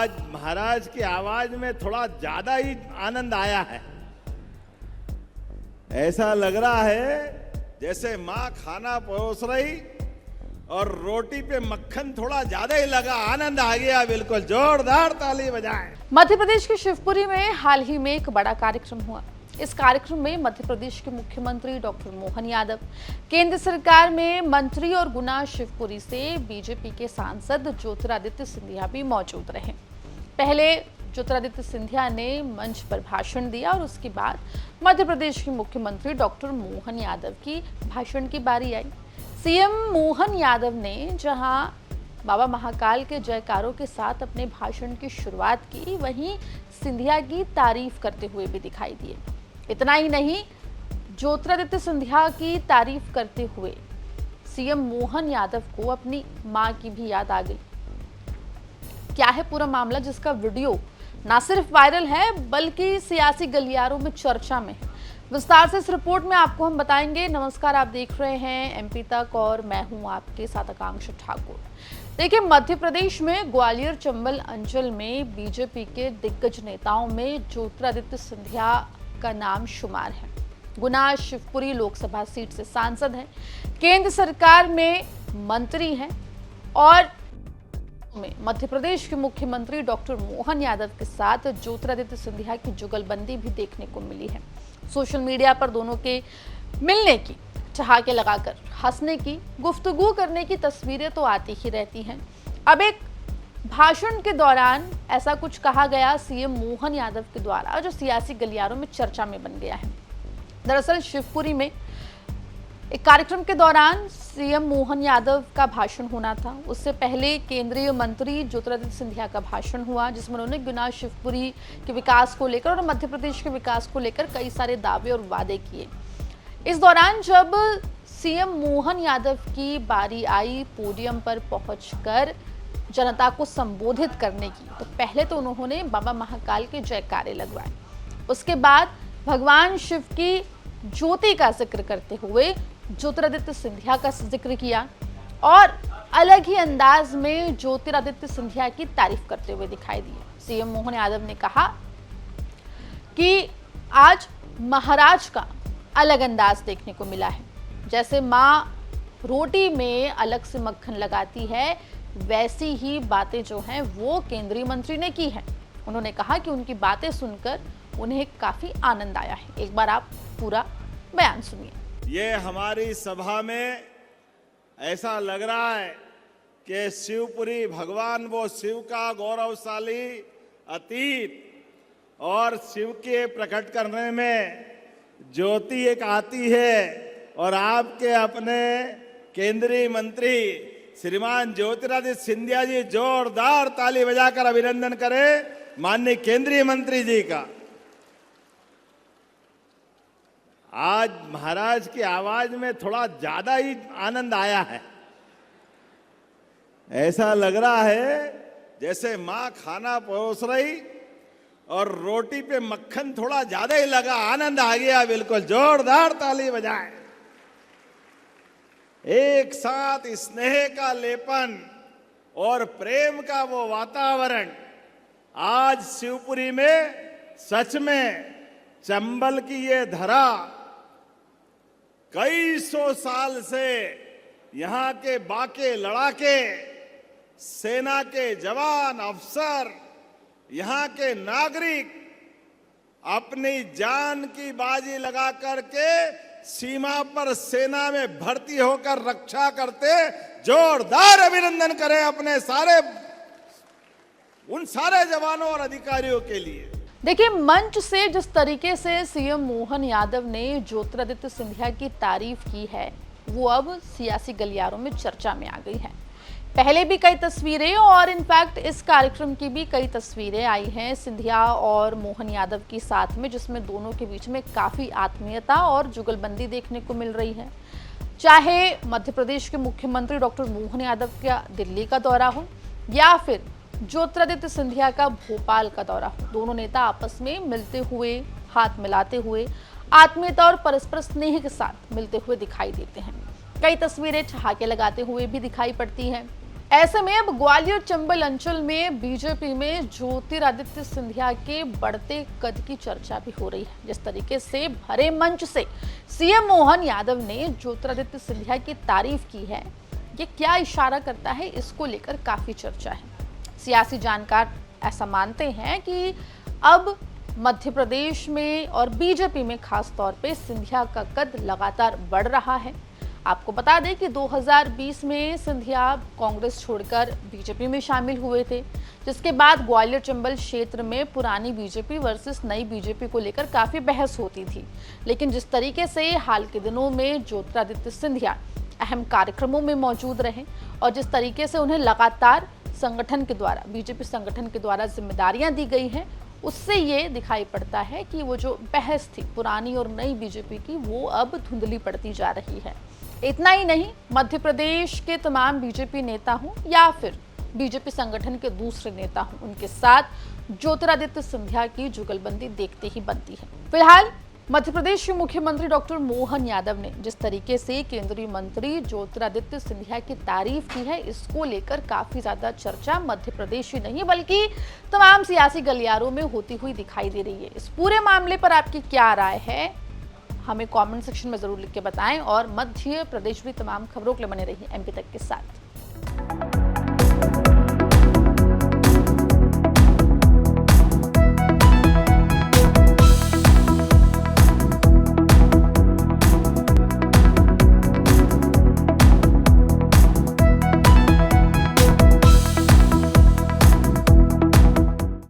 आज महाराज की आवाज में थोड़ा ज्यादा ही आनंद आया है। ऐसा लग रहा है जैसे माँ खाना परोस रही और रोटी पे मक्खन थोड़ा ज्यादा ही लगा, आनंद आ गया। बिल्कुल जोरदार ताली बजाएं। मध्य प्रदेश के शिवपुरी में हाल ही में एक बड़ा कार्यक्रम हुआ। इस कार्यक्रम में मध्य प्रदेश के मुख्यमंत्री डॉक्टर मोहन यादव, केंद्र सरकार में मंत्री और गुना शिवपुरी से बीजेपी के सांसद ज्योतिरादित्य सिंधिया भी मौजूद रहे। पहले ज्योतिरादित्य सिंधिया ने मंच पर भाषण दिया और उसके बाद मध्य प्रदेश के मुख्यमंत्री डॉक्टर मोहन यादव की भाषण की बारी आई। सीएम मोहन यादव ने जहां बाबा महाकाल के जयकारों के साथ अपने भाषण की शुरुआत की, वहीं सिंधिया की तारीफ करते हुए भी दिखाई दिए। इतना ही नहीं, ज्योतिरादित्य सिंधिया की तारीफ करते हुए सीएम मोहन यादव को अपनी मां की भी याद आ गई। क्या है पूरा मामला, जिसका वीडियो ना सिर्फ वायरल है बल्कि सियासी गलियारों में चर्चा में है। विस्तार से इस रिपोर्ट में आपको हम बताएंगे। नमस्कार, आप देख रहे हैं एमपी तक और मैं हूं आपके साथ आकांक्षा ठाकुर। देखिए, मध्य प्रदेश में ग्वालियर चंबल अंचल में बीजेपी के दिग्गज नेताओं में ज्योतिरादित्य सिंधिया का नाम शुमार है। गुना शिवपुरी लोकसभा सीट से सांसद हैं, केंद्र सरकार में मंत्री हैं और मध्य प्रदेश के मुख्यमंत्री डॉक्टर मोहन यादव के साथ ज्योतिरादित्य सिंधिया की जुगलबंदी भी देखने को मिली है। सोशल मीडिया पर दोनों के मिलने की, ठहाके लगाकर हंसने की, गुफ्तगू करने की तस्वीरें तो आती ही रहती हैं। अब एक भाषण के दौरान ऐसा कुछ कहा गया सीएम मोहन यादव के द्वारा, जो सियासी गलियारों में चर्चा में बन गया है। दरअसल शिवपुरी में एक कार्यक्रम के दौरान सीएम मोहन यादव का भाषण होना था। उससे पहले केंद्रीय मंत्री ज्योतिरादित्य सिंधिया का भाषण हुआ, जिसमें उन्होंने गुना शिवपुरी के विकास को लेकर और मध्य प्रदेश के विकास को लेकर कई सारे दावे और वादे किए। इस दौरान जब सीएम मोहन यादव की बारी आई पोडियम पर पहुंचकर जनता को संबोधित करने की, तो पहले तो उन्होंने बाबा महाकाल के जयकारे लगवाए। उसके बाद भगवान शिव की ज्योति का जिक्र करते हुए ज्योतिरादित्य सिंधिया का जिक्र किया और अलग ही अंदाज में ज्योतिरादित्य सिंधिया की तारीफ करते हुए दिखाई दिए। सीएम मोहन यादव ने कहा कि आज महाराज का अलग अंदाज देखने को मिला है। जैसे माँ रोटी में अलग से मक्खन लगाती है, वैसी ही बातें जो हैं वो केंद्रीय मंत्री ने की हैं। उन्होंने कहा कि उनकी बातें सुनकर उन्हें काफी आनंद आया है। एक बार आप पूरा बयान सुनिए। ये हमारी सभा में ऐसा लग रहा है कि शिवपुरी भगवान, वो शिव का गौरवशाली अतीत और शिव के प्रकट करने में ज्योति एक आती है और आपके अपने केंद्रीय मंत्री श्रीमान ज्योतिरादित्य सिंधिया जी जोरदार ताली बजाकर अभिनंदन करें माननीय केंद्रीय मंत्री जी का। आज महाराज की आवाज में थोड़ा ज्यादा ही आनंद आया है। ऐसा लग रहा है जैसे माँ खाना परोस रही और रोटी पे मक्खन थोड़ा ज्यादा ही लगा, आनंद आ गया। बिल्कुल जोरदार ताली बजाएं। एक साथ स्नेह का लेपन और प्रेम का वो वातावरण आज शिवपुरी में सच में चंबल की ये धरा कई सौ साल से यहाँ के बाके लड़ाके, सेना के जवान, अफसर, यहाँ के नागरिक अपनी जान की बाजी लगा करके सीमा पर सेना में भर्ती होकर रक्षा करते। जोरदार अभिनंदन करें अपने उन सारे जवानों और अधिकारियों के लिए। देखिए, मंच से जिस तरीके से सीएम मोहन यादव ने ज्योतिरादित्य सिंधिया की तारीफ की है, वो अब सियासी गलियारों में चर्चा में आ गई है। पहले भी कई तस्वीरें और इनफैक्ट इस कार्यक्रम की भी कई तस्वीरें आई हैं सिंधिया और मोहन यादव की साथ में, जिसमें दोनों के बीच में काफ़ी आत्मीयता और जुगलबंदी देखने को मिल रही है। चाहे मध्य प्रदेश के मुख्यमंत्री डॉक्टर मोहन यादव का दिल्ली का दौरा हो या फिर ज्योतिरादित्य सिंधिया का भोपाल का दौरा हो, दोनों नेता आपस में मिलते हुए, हाथ मिलाते हुए, आत्मीयता और परस्पर स्नेह के साथ मिलते हुए दिखाई देते हैं। कई तस्वीरें ठहाके लगाते हुए भी दिखाई पड़ती हैं। ऐसे में अब ग्वालियर चंबल अंचल में बीजेपी में ज्योतिरादित्य सिंधिया के बढ़ते कद की चर्चा भी हो रही है। जिस तरीके से भरे मंच से सीएम मोहन यादव ने ज्योतिरादित्य सिंधिया की तारीफ की है, ये क्या इशारा करता है, इसको लेकर काफी चर्चा है। सियासी जानकार ऐसा मानते हैं कि अब मध्य प्रदेश में और बीजेपी में खास तौर पे सिंधिया का कद लगातार बढ़ रहा है। आपको बता दें कि 2020 में सिंधिया कांग्रेस छोड़कर बीजेपी में शामिल हुए थे, जिसके बाद ग्वालियर चंबल क्षेत्र में पुरानी बीजेपी वर्सेस नई बीजेपी को लेकर काफी बहस होती थी। लेकिन जिस तरीके से हाल के दिनों में ज्योतिरादित्य सिंधिया अहम कार्यक्रमों में मौजूद रहे और जिस तरीके से उन्हें लगातार संगठन के द्वारा, बीजेपी संगठन के द्वारा जिम्मेदारियां दी गई हैं, उससे ये दिखाई पड़ता है कि वो जो बहस थी पुरानी और नई बीजेपी की, वो अब धुंधली पड़ती जा रही है। इतना ही नहीं, मध्य प्रदेश के तमाम बीजेपी नेता हों या फिर बीजेपी संगठन के दूसरे नेता हों, उनके साथ ज्योतिरादित्य सिंधिया की जुगलबंदी देखते ही बनती है। फिलहाल मध्य प्रदेश के मुख्यमंत्री डॉक्टर मोहन यादव ने जिस तरीके से केंद्रीय मंत्री ज्योतिरादित्य सिंधिया की तारीफ की है, इसको लेकर काफी ज्यादा चर्चा मध्य प्रदेश ही नहीं बल्कि तमाम सियासी गलियारों में होती हुई दिखाई दे रही है। इस पूरे मामले पर आपकी क्या राय है, हमें कमेंट सेक्शन में जरूर लिख के बताएं और मध्य प्रदेश में तमाम खबरों के लिए बने रहिए एमपी तक के साथ।